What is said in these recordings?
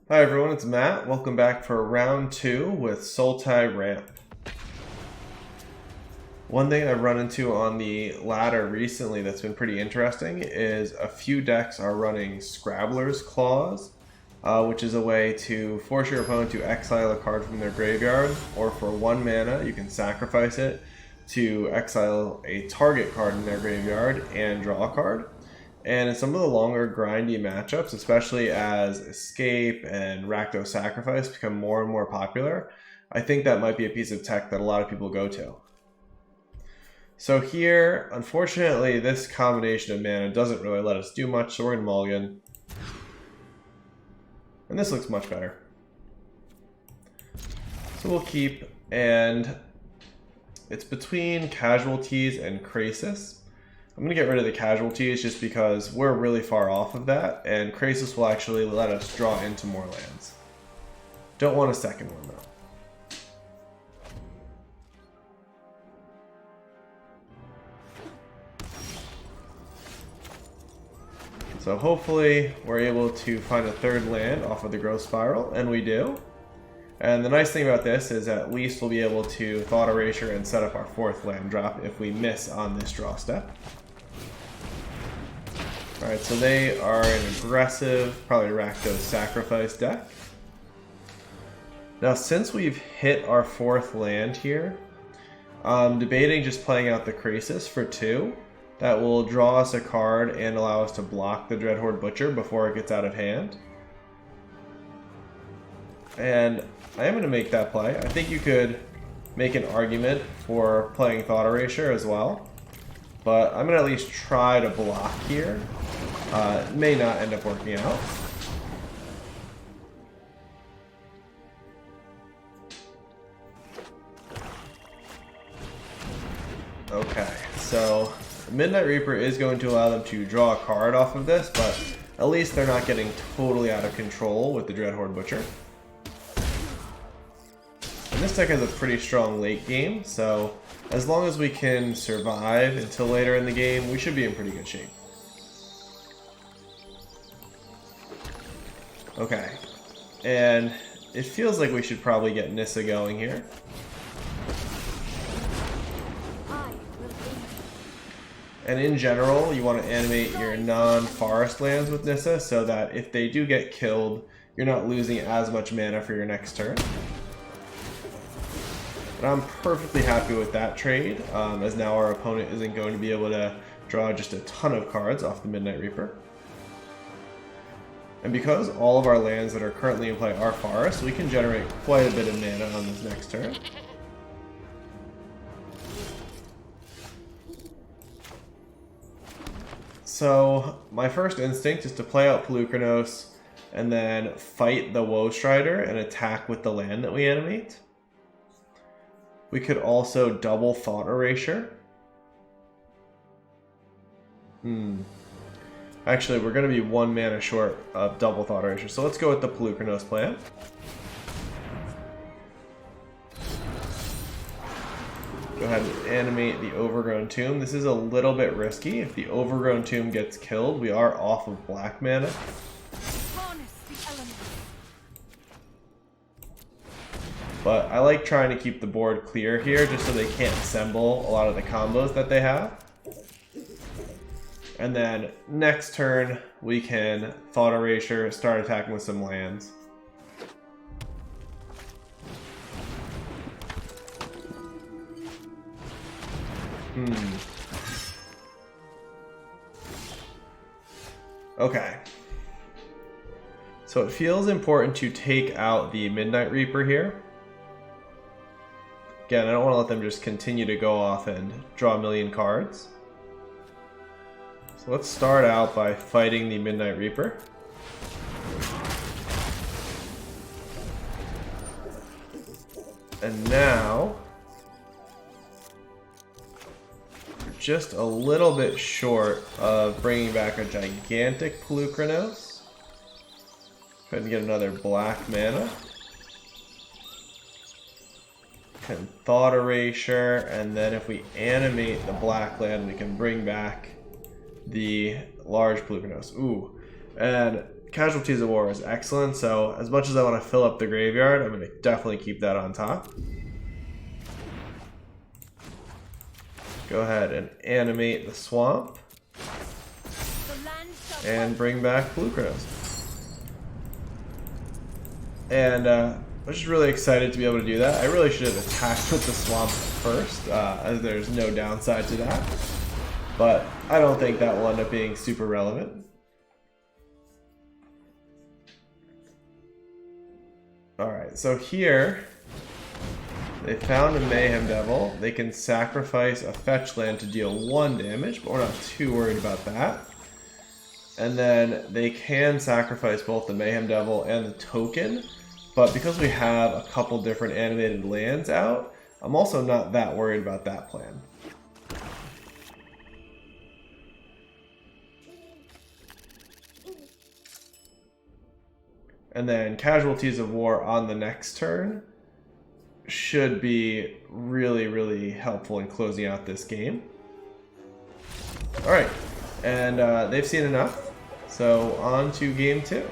Hi everyone, it's Matt. Welcome back for round 2 with Sultai Ramp. One thing I've run into on the ladder recently that's been pretty interesting is a few decks are running Scrabbler's Claws, which is a way to force your opponent to exile a card from their graveyard, or for 1 mana you can sacrifice it to exile a target card in their graveyard and draw a card. And in some of the longer grindy matchups, especially as Escape and Rakdos Sacrifice become more and more popular, I think that might be a piece of tech that a lot of people go to. So here, unfortunately, this combination of mana doesn't really let us do much, so we're going to mulligan. And this looks much better. So we'll keep, and it's between Casualties and Krasis. I'm going to get rid of the Casualties just because we're really far off of that, and Krasis will actually let us draw into more lands. Don't want a second one, though. So hopefully we're able to find a third land off of the Growth Spiral, and we do. And the nice thing about this is at least we'll be able to Thought Erasure and set up our 4th land drop if we miss on this draw step. Alright, so they are an aggressive, probably Rakdos Sacrifice deck. Now, since we've hit our 4th land here, I'm debating just playing out the Krasis for 2. That will draw us a card and allow us to block the Dreadhorde Butcher before it gets out of hand. And I am going to make that play. I think you could make an argument for playing Thought Erasure as well. But I'm going to at least try to block here. It may not end up working out. Okay, so Midnight Reaper is going to allow them to draw a card off of this, but at least they're not getting totally out of control with the Dreadhorde Butcher. And this deck has a pretty strong late game, so as long as we can survive until later in the game, we should be in pretty good shape. Okay, and it feels like we should probably get Nissa going here. And in general, you want to animate your non-forest lands with Nissa so that if they do get killed, you're not losing as much mana for your next turn. And I'm perfectly happy with that trade, as now our opponent isn't going to be able to draw just a ton of cards off the Midnight Reaper. And because all of our lands that are currently in play are forests, we can generate quite a bit of mana on this next turn. So my first instinct is to play out Polukranos and then fight the Woe Strider and attack with the land that we animate. We could also double Thought Erasure. Actually, we're going to be 1 mana short of double Thought Erasure, so let's go with the Polukranos plan. Go ahead and animate the Overgrown Tomb. This is a little bit risky. If the Overgrown Tomb gets killed, we are off of black mana. But I like trying to keep the board clear here just so they can't assemble a lot of the combos that they have. And then next turn, we can Thought Erasure, start attacking with some lands. Okay. So it feels important to take out the Midnight Reaper here. Again, I don't want to let them just continue to go off and draw a million cards. So let's start out by fighting the Midnight Reaper. And now, we're just a little bit short of bringing back a gigantic Polukranos. Go ahead and get another black mana. Can Thought Erasure, and then if we animate the black land, we can bring back the large Polukranos. Ooh, and Casualties of War is excellent, so as much as I want to fill up the graveyard, I'm going to definitely keep that on top. Go ahead and animate the swamp. And bring back Blue Rakdos. And I was just really excited to be able to do that. I really should have attacked with the swamp first, as there's no downside to that. But I don't think that will end up being super relevant. Alright, so here they found a Mayhem Devil. They can sacrifice a fetch land to deal 1 damage, but we're not too worried about that. And then they can sacrifice both the Mayhem Devil and the token, but because we have a couple different animated lands out, I'm also not that worried about that plan. And then Casualties of War on the next turn should be really, really helpful in closing out this game. Alright, and they've seen enough. So on to game 2.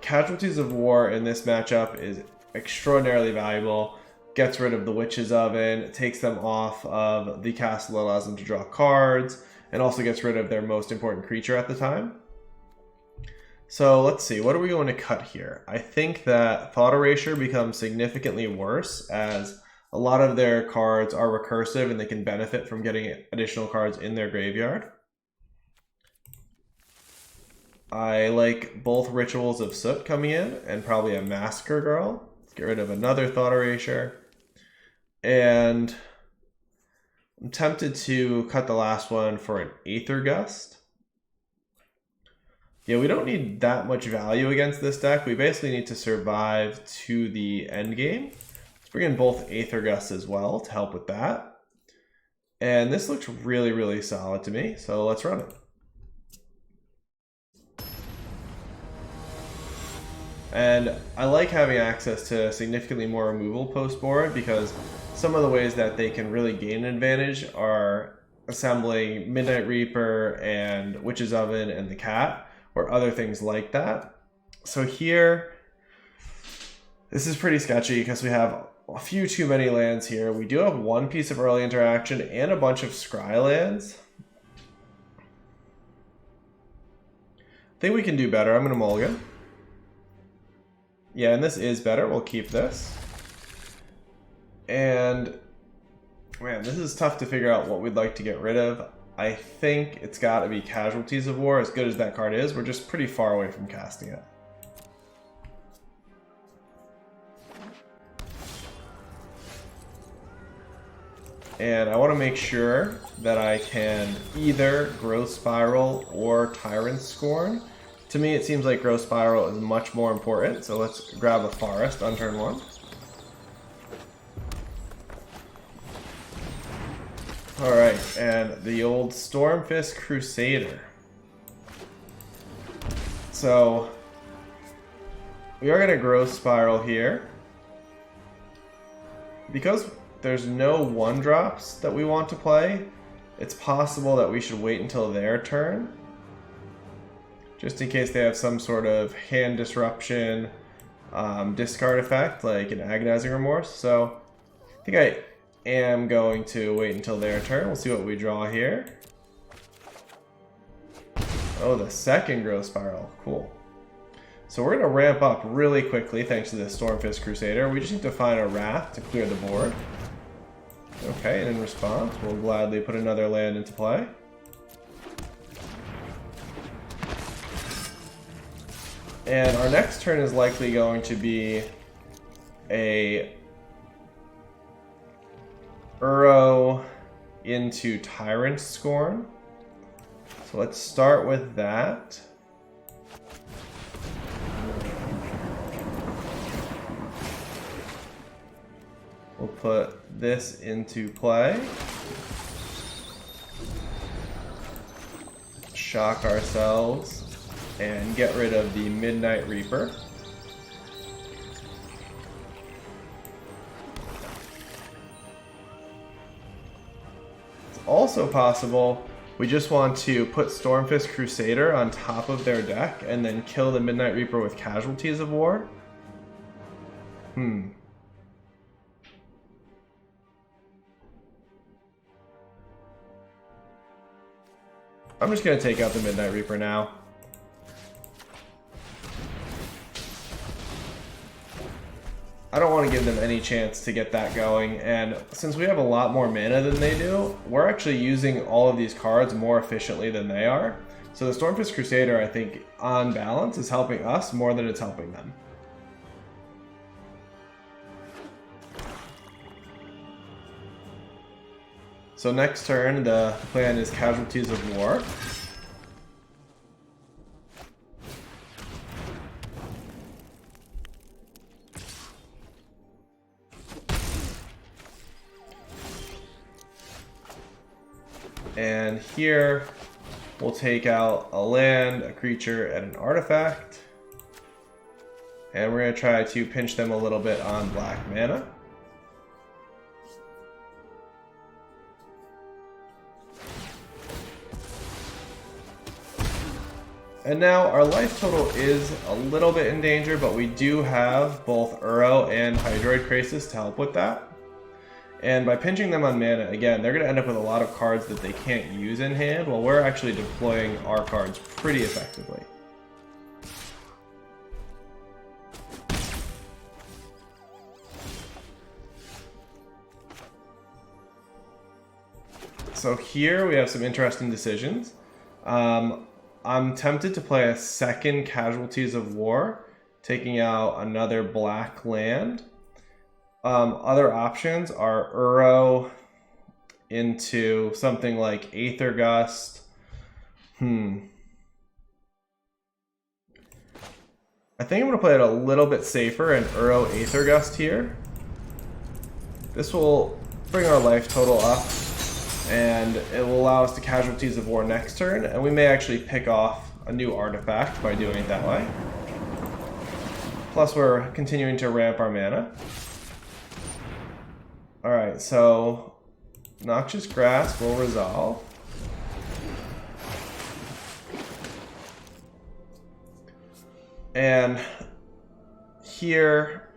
Casualties of War in this matchup is extraordinarily valuable. Gets rid of the Witch's Oven, takes them off of the castle, allows them to draw cards, and also gets rid of their most important creature at the time. So let's see, what are we going to cut here? I think that Thought Erasure becomes significantly worse as a lot of their cards are recursive and they can benefit from getting additional cards in their graveyard. I like both Rituals of Soot coming in and probably a Massacre Girl. Let's get rid of another Thought Erasure. And I'm tempted to cut the last one for an Aether Gust. Yeah, we don't need that much value against this deck. We basically need to survive to the end game. Let's bring in both Aether Gusts as well to help with that. And this looks really, really solid to me, so let's run it. And I like having access to significantly more removal post board because some of the ways that they can really gain an advantage are assembling Midnight Reaper and Witch's Oven and the Cat, or other things like that. So here, this is pretty sketchy because we have a few too many lands here. We do have 1 piece of early interaction and a bunch of Scry lands. I think we can do better. I'm going to mulligan. Yeah, and this is better. We'll keep this. And, man, this is tough to figure out what we'd like to get rid of. I think it's got to be Casualties of War. As good as that card is, we're just pretty far away from casting it. And I want to make sure that I can either Growth Spiral or Tyrant Scorn. To me, it seems like Growth Spiral is much more important, so let's grab a Forest on turn 1. Alright, and the old Stormfist Crusader. So, we are going to Growth Spiral here. Because there's no 1-drops that we want to play, it's possible that we should wait until their turn. Just in case they have some sort of hand disruption, discard effect, like an Agonizing Remorse. So I think I am going to wait until their turn. We'll see what we draw here. Oh, the second Growth Spiral. Cool. So we're going to ramp up really quickly thanks to this Stormfist Crusader. We just need to find a Wrath to clear the board. Okay, and in response, we'll gladly put another land into play. And our next turn is likely going to be a Uro into Tyrant Scorn. So let's start with that. We'll put this into play. Shock ourselves. And get rid of the Midnight Reaper. It's also possible We just want to put Stormfist Crusader on top of their deck and then kill the Midnight Reaper with Casualties of War. I'm just going to take out the Midnight Reaper now. I don't want to give them any chance to get that going, and since we have a lot more mana than they do, we're actually using all of these cards more efficiently than they are. So the Stormfist Crusader, I think, on balance, is helping us more than it's helping them. So next turn, the plan is Casualties of War. And here, we'll take out a land, a creature, and an artifact. And we're going to try to pinch them a little bit on black mana. And now our life total is a little bit in danger, but we do have both Uro and Hydroid Krasis to help with that. And by pinching them on mana, again, they're going to end up with a lot of cards that they can't use in hand, while we're actually deploying our cards pretty effectively. So here we have some interesting decisions. I'm tempted to play a second Casualties of War, taking out another black land. Other options are Uro into something like Aether Gust. I think I'm going to play it a little bit safer and Uro Aether Gust here. This will bring our life total up, and it will allow us to Casualties of War next turn, and we may actually pick off a new artifact by doing it that way. Plus we're continuing to ramp our mana. Alright, so Noxious Grasp will resolve. And here,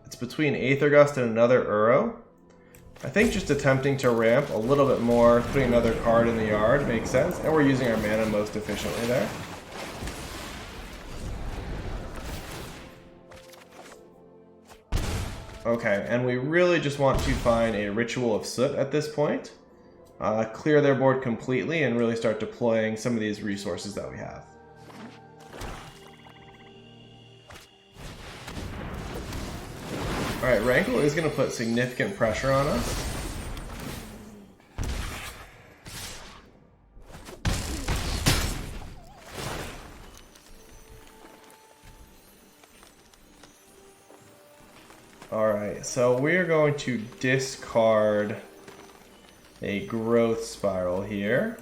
it's between Aether Gust and another Uro. I think just attempting to ramp a little bit more, putting another card in the yard makes sense, and we're using our mana most efficiently there. Okay, and we really just want to find a Ritual of Soot at this point. Clear their board completely and really start deploying some of these resources that we have. Alright, Rankle is going to put significant pressure on us. Alright, so we are going to discard a Growth Spiral here.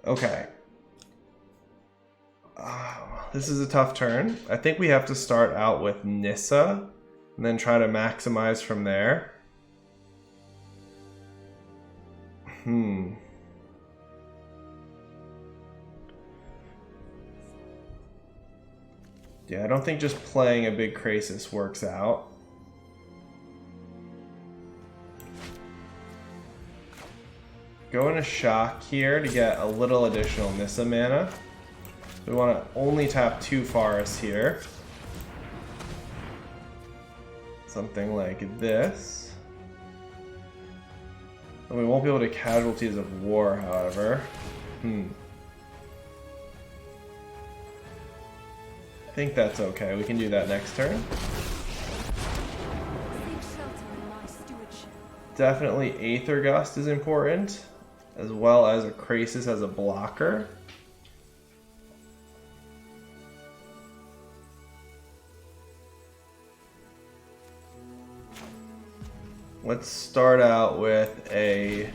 Okay. This is a tough turn. I think we have to start out with Nissa and then try to maximize from there. Yeah, I don't think just playing a big Krasis works out. Go into Shock here to get a little additional Nissa mana. We want to only tap 2 forests here. Something like this. And we won't be able to Casualties of War, however. I think that's okay. We can do that next turn. Definitely Aether Gust is important, as well as a Krasis as a blocker. Let's start out with a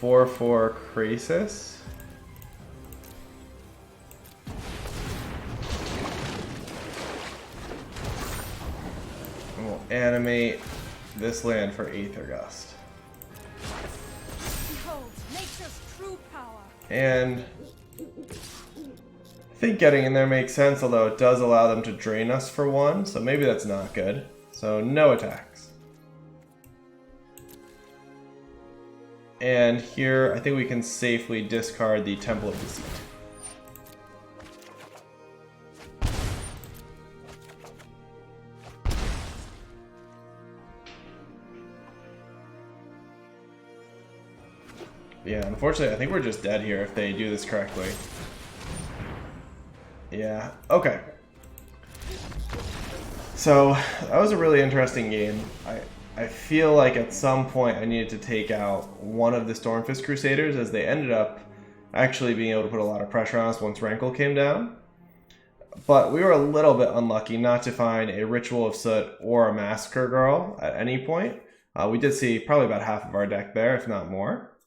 4/4 Krasis. And we'll animate this land for Aether Gust. Behold, nature's true power. And I think getting in there makes sense, although it does allow them to drain us for one, so maybe that's not good. So no attacks. And here, I think we can safely discard the Temple of Deceit. Yeah, unfortunately, I think we're just dead here if they do this correctly. Yeah, okay. So, that was a really interesting game. I feel like at some point I needed to take out one of the Stormfist Crusaders, as they ended up actually being able to put a lot of pressure on us once Rankle came down. But we were a little bit unlucky not to find a Ritual of Soot or a Massacre Girl at any point. We did see probably about half of our deck there, if not more.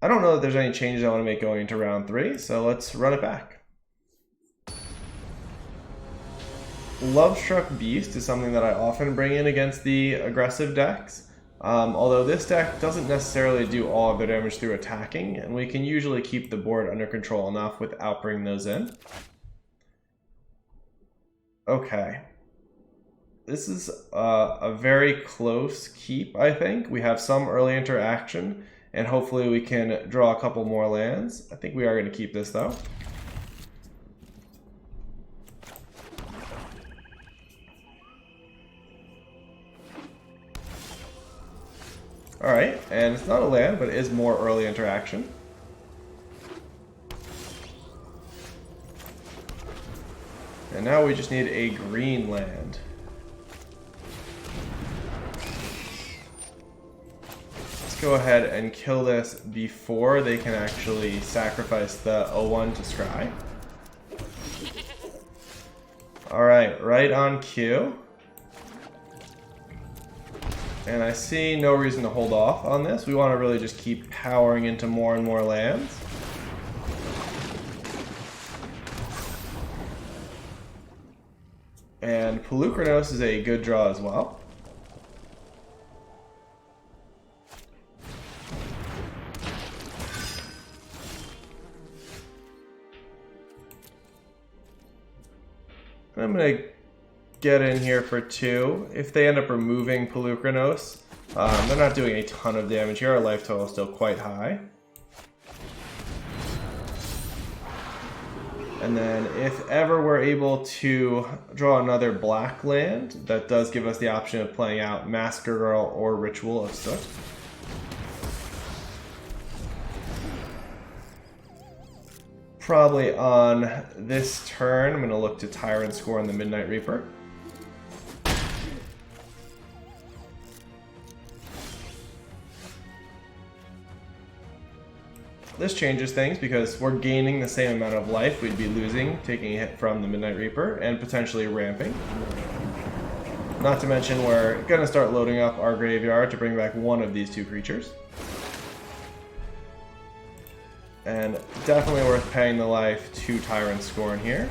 I don't know that there's any changes I want to make going into round 3, so let's run it back. Lovestruck Beast is something that I often bring in against the aggressive decks, although this deck doesn't necessarily do all of their damage through attacking, and we can usually keep the board under control enough without bringing those in. Okay. This is a very close keep, I think. We have some early interaction, and hopefully we can draw a couple more lands. I think we are going to keep this, though. Alright, and it's not a land, but it is more early interaction. And now we just need a green land. Let's go ahead and kill this before they can actually sacrifice the 0-1 to scry. Alright, right on cue. And I see no reason to hold off on this. We want to really just keep powering into more and more lands. And Polukranos is a good draw as well. And I'm going to get in here for 2. If they end up removing Polukranos, they're not doing a ton of damage here. Our life total is still quite high. And then if ever we're able to draw another black land, that does give us the option of playing out Massacre Girl or Ritual of Soot. Probably on this turn, I'm going to look to Tyrant Score on the Midnight Reaper. This changes things because we're gaining the same amount of life we'd be losing taking a hit from the Midnight Reaper and potentially ramping. Not to mention we're going to start loading up our graveyard to bring back one of these 2 creatures. And definitely worth paying the life to Tyrant Scorn here.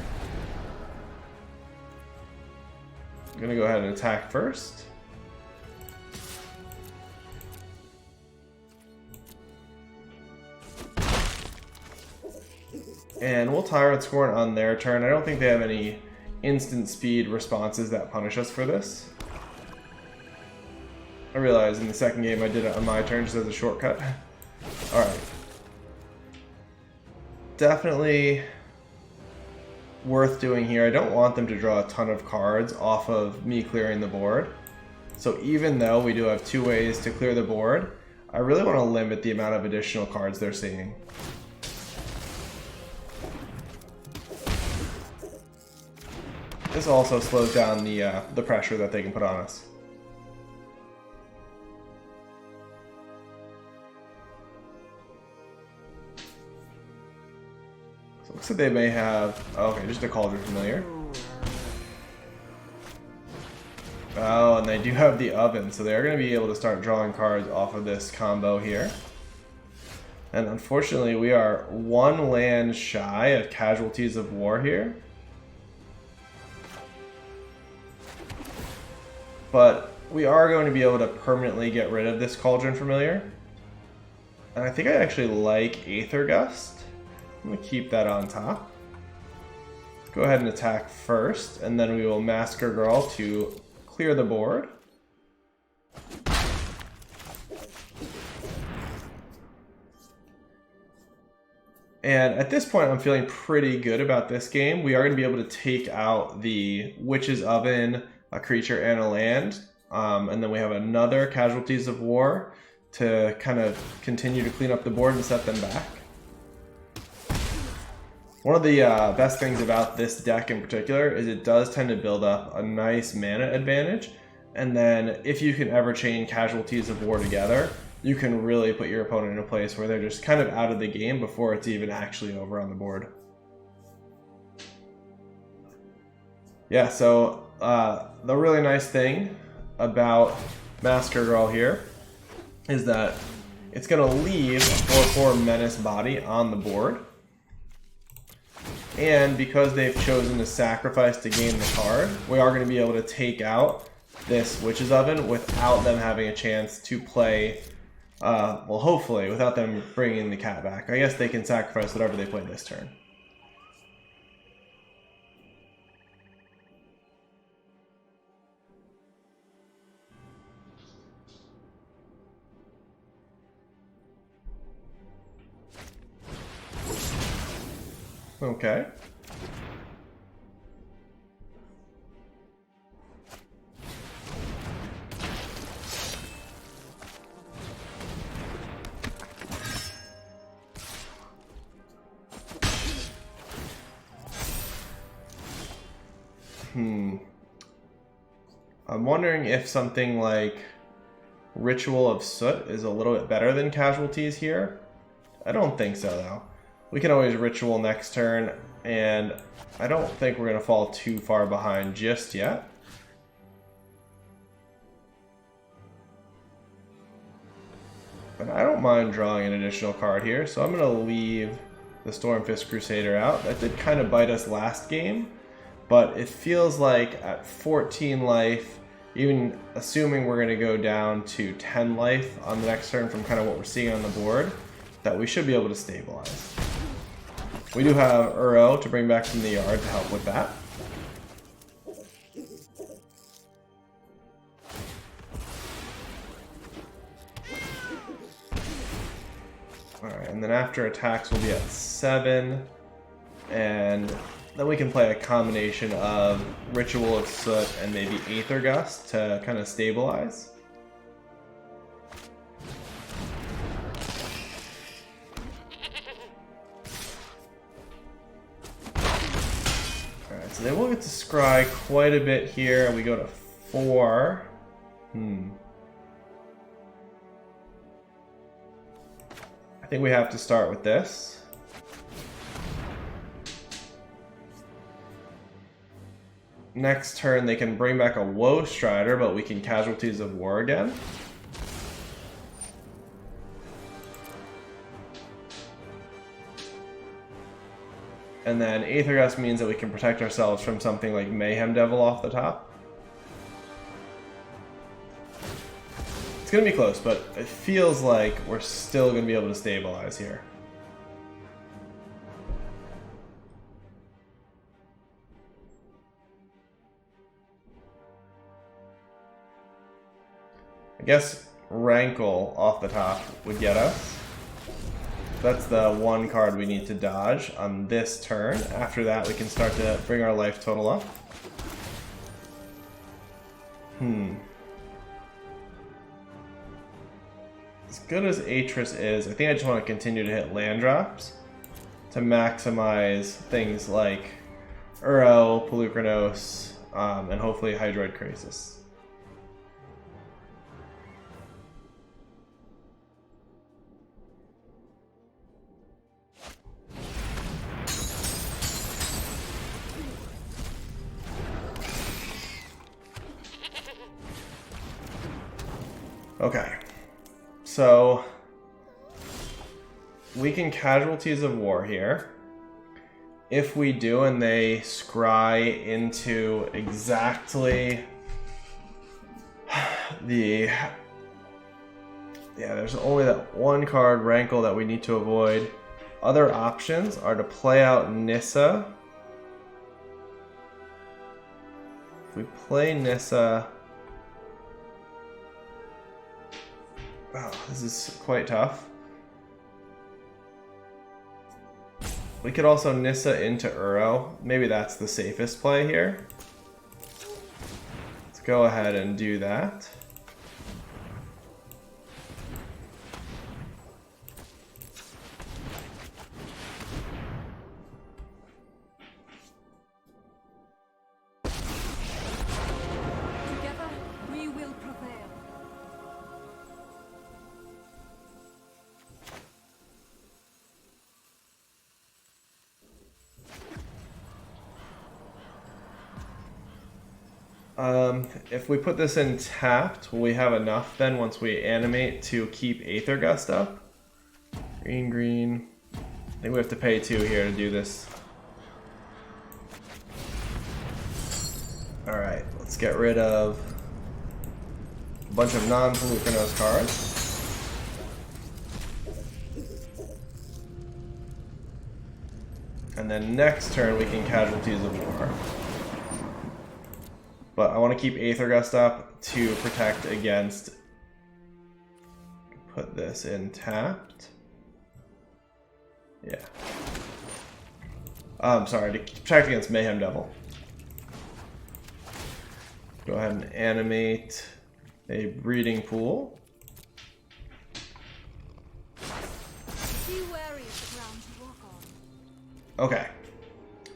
I'm going to go ahead and attack first. And we'll Tyrant Scorn on their turn. I don't think they have any instant speed responses that punish us for this. I realize in the second game I did it on my turn just as a shortcut. Alright. Definitely worth doing here. I don't want them to draw a ton of cards off of me clearing the board. So even though we do have 2 ways to clear the board, I really want to limit the amount of additional cards they're seeing. This also slows down the pressure that they can put on us. So it looks like they may have... Oh, okay, just a Cauldron Familiar. Oh, and they do have the Oven, so they're going to be able to start drawing cards off of this combo here. And unfortunately, we are 1 land shy of Casualties of War here. But we are going to be able to permanently get rid of this Cauldron Familiar. And I think I actually like Aether Gust. I'm going to keep that on top. Go ahead and attack first, and then we will Massacre Girl to clear the board. And at this point, I'm feeling pretty good about this game. We are going to be able to take out the Witch's Oven, a creature, and a land. And then we have another Casualties of War to kind of continue to clean up the board and set them back. One of the best things about this deck in particular is it does tend to build up a nice mana advantage. And then if you can ever chain Casualties of War together, you can really put your opponent in a place where they're just kind of out of the game before it's even actually over on the board. Yeah, so the really nice thing about Massacre Girl here is that it's going to leave a 4/4 Menace Body on the board. And because they've chosen to sacrifice to gain the card, we are going to be able to take out this Witch's Oven without them having a chance to play, well, hopefully, without them bringing the cat back. I guess they can sacrifice whatever they play this turn. Okay. I'm wondering if something like Ritual of Soot is a little bit better than Casualties here. I don't think so, though. We can always Ritual next turn, and I don't think we're going to fall too far behind just yet. But I don't mind drawing an additional card here, so I'm going to leave the Stormfist Crusader out. That did kind of bite us last game, but it feels like at 14 life, even assuming we're going to go down to 10 life on the next turn from kind of what we're seeing on the board, that we should be able to stabilize. We do have Uro to bring back from the yard to help with that. Alright, and then after attacks we'll be at 7, and then we can play a combination of Ritual of Soot and maybe Aether Gust to kind of stabilize. Alright, so they will get to scry quite a bit here. We go to 4. I think we have to start with this. Next turn they can bring back a Woe Strider, but we can Casualties of War again. And then Aether Gust means that we can protect ourselves from something like Mayhem Devil off the top. It's going to be close, but it feels like we're still going to be able to stabilize here. I guess Rankle off the top would get us. That's the one card we need to dodge on this turn. After that, we can start to bring our life total up. As good as Atris is, I think I just want to continue to hit land drops to maximize things like Uro, Polukranos, and hopefully Hydroid Krasis. Okay, so we can Casualties of War here. If we do and they scry into exactly there's only that one card, Rankle, that we need to avoid. Other options are to play out Nissa. If we play Nissa... Wow, this is quite tough. We could also Nissa into Uro. Maybe that's the safest play here. Let's go ahead and do that. Together, we will prevail. If we put this in tapped, will we have enough then once we animate to keep Aether Gust up? Green, green. I think we have to pay 2 here to do this. Alright, let's get rid of a bunch of non-Pelucranos cards. And then next turn we can Casualties of War. But I want to keep Aether Gust up to protect against... Put this in tapped. Yeah. I'm sorry, to protect against Mayhem Devil. Go ahead and animate a Breeding Pool. Be wary of the ground you walk on. Okay.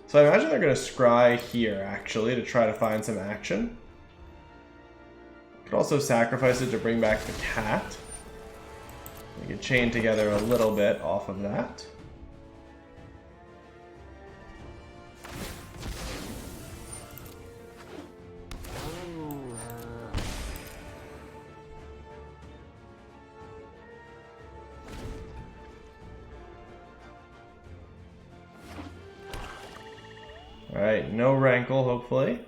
So I imagine they're going to scry here, actually, to try to find some action. Could also sacrifice it to bring back the cat. We could chain together a little bit off of that. Alright, no Rankle, hopefully.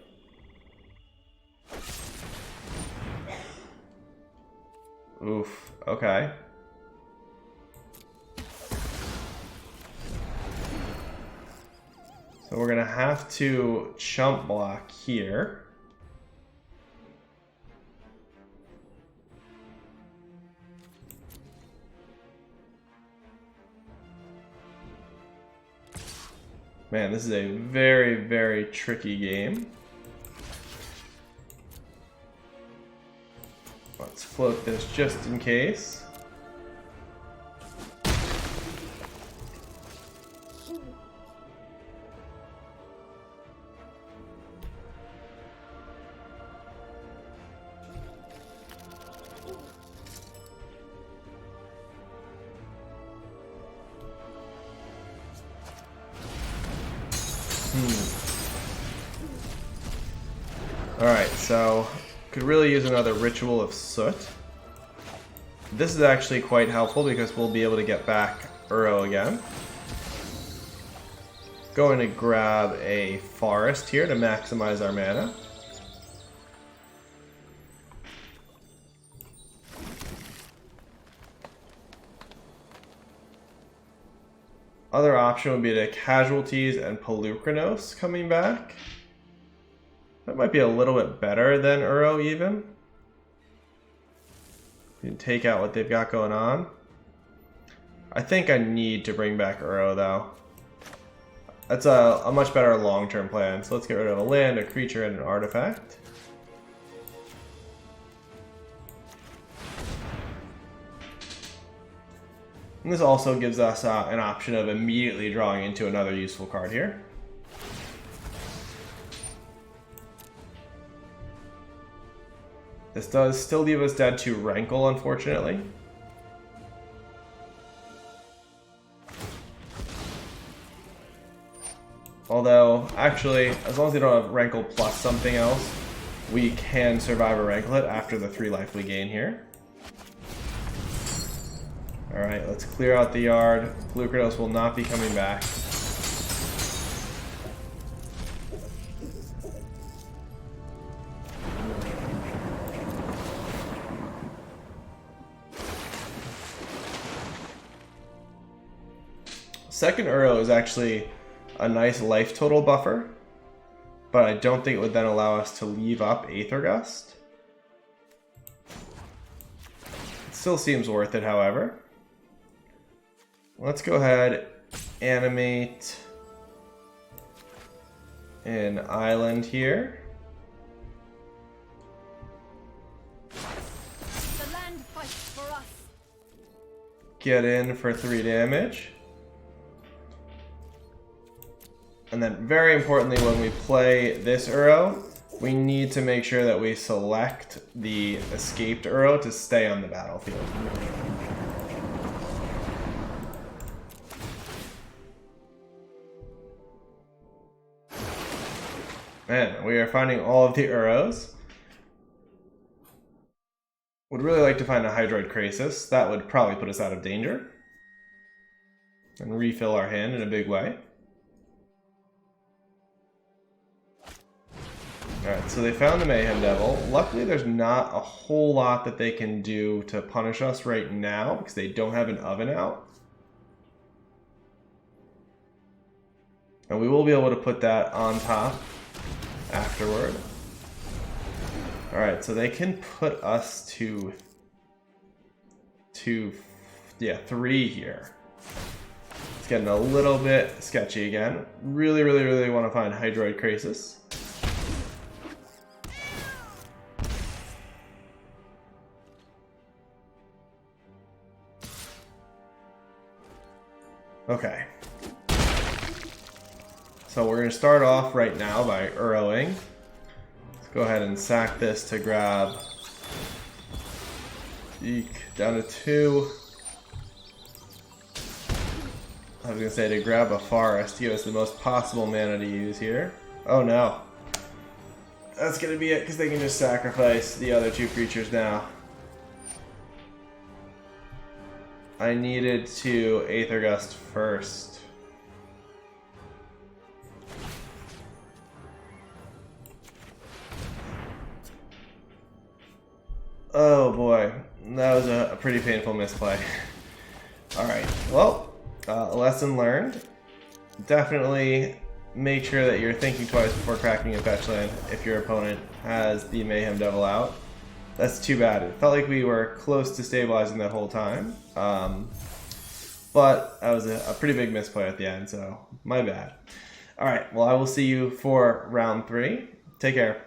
Oof, okay. So we're gonna have to chump block here. Man, this is a very, very tricky game. Let's float this just in case. Alright, so could really use another Ritual of Soot. This is actually quite helpful because we'll be able to get back Uro again. Going to grab a Forest here to maximize our mana. Other option would be to Casualties and Pelucranos coming back. That might be a little bit better than Uro even. You can take out what they've got going on. I think I need to bring back Uro though. That's a much better long-term plan. So let's get rid of a land, a creature, and an artifact. And this also gives us an option of immediately drawing into another useful card here. This does still leave us dead to Rankle, unfortunately. Although, actually, as long as we don't have Rankle plus something else, we can survive a Rankle hit after the 3 life we gain here. Alright, let's clear out the yard. Pelucranos will not be coming back. Second Uro is actually a nice life total buffer, but I don't think it would then allow us to leave up Aether Gust. It still seems worth it, however. Let's go ahead, animate an island here. The land fights for us. Get in for 3 damage. And then, very importantly, when we play this Uro, we need to make sure that we select the escaped Uro to stay on the battlefield. Man, we are finding all of the Uros. Would really like to find a Hydroid Krasis. That would probably put us out of danger. And refill our hand in a big way. Alright, so they found the Mayhem Devil. Luckily, there's not a whole lot that they can do to punish us right now, because they don't have an oven out. And we will be able to put that on top afterward. Alright, so they can put us to 3 here. It's getting a little bit sketchy again. Really want to find Hydroid Krasis. Okay. So we're going to start off right now by Uroing. Let's go ahead and sack this to grab. Eek, down to 2. I was going to say to grab a forest to give us the most possible mana to use here. Oh no. That's going to be it because they can just sacrifice the other 2 creatures now. I needed to Aether Gust first. Oh boy, that was a pretty painful misplay. Alright, well, lesson learned. Definitely make sure that you're thinking twice before cracking a fetch land if your opponent has the Mayhem Devil out. That's too bad. It felt like we were close to stabilizing that whole time. But that was a pretty big misplay at the end, so my bad. Alright, well I will see you for round 3. Take care.